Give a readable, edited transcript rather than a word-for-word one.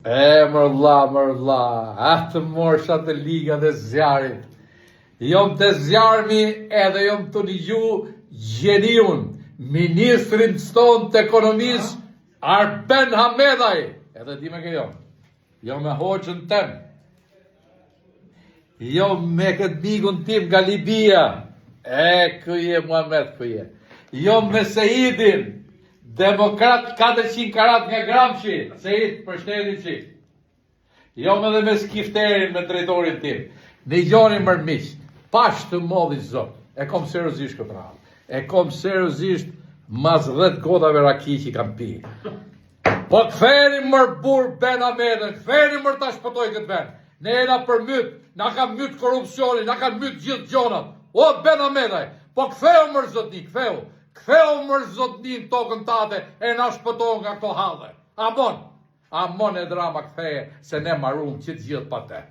Mërla, atë morsha të liga dhe zjarit. Jom të zjarmi edhe jom të ligju gjeniun, ministrin ston të ekonomis, Arben Hamedaj, edhe di me këjo, jom me hoqën tem, jom me këtë migun tim nga Libia, këje Muhammed këje, jom me Sejidin, demokrat 400 karat nga Gramshi, Sejid për shtetin që. Jom edhe me skifterin me drejtorin tim, në gjoni mërmiq, pash të modhi zot, e kom seriozisht këtë radhë, e kom seriozisht mas 10 godave raki që kam pi. Po këtheri mër bur Ben Hamedën, këtheri mër ta shpëtoj këtë ben. Ne e na për myt, na ka myt korupcioni, na ka myt gjithë gjonat. O Ben Hamedaj, po këtheu mër zotni, këtheu. Këtheu mër zotni në tokën tate e na shpëtoj nga këto halë. Amon e drama këtheje se ne marrum që të gjithë pa te.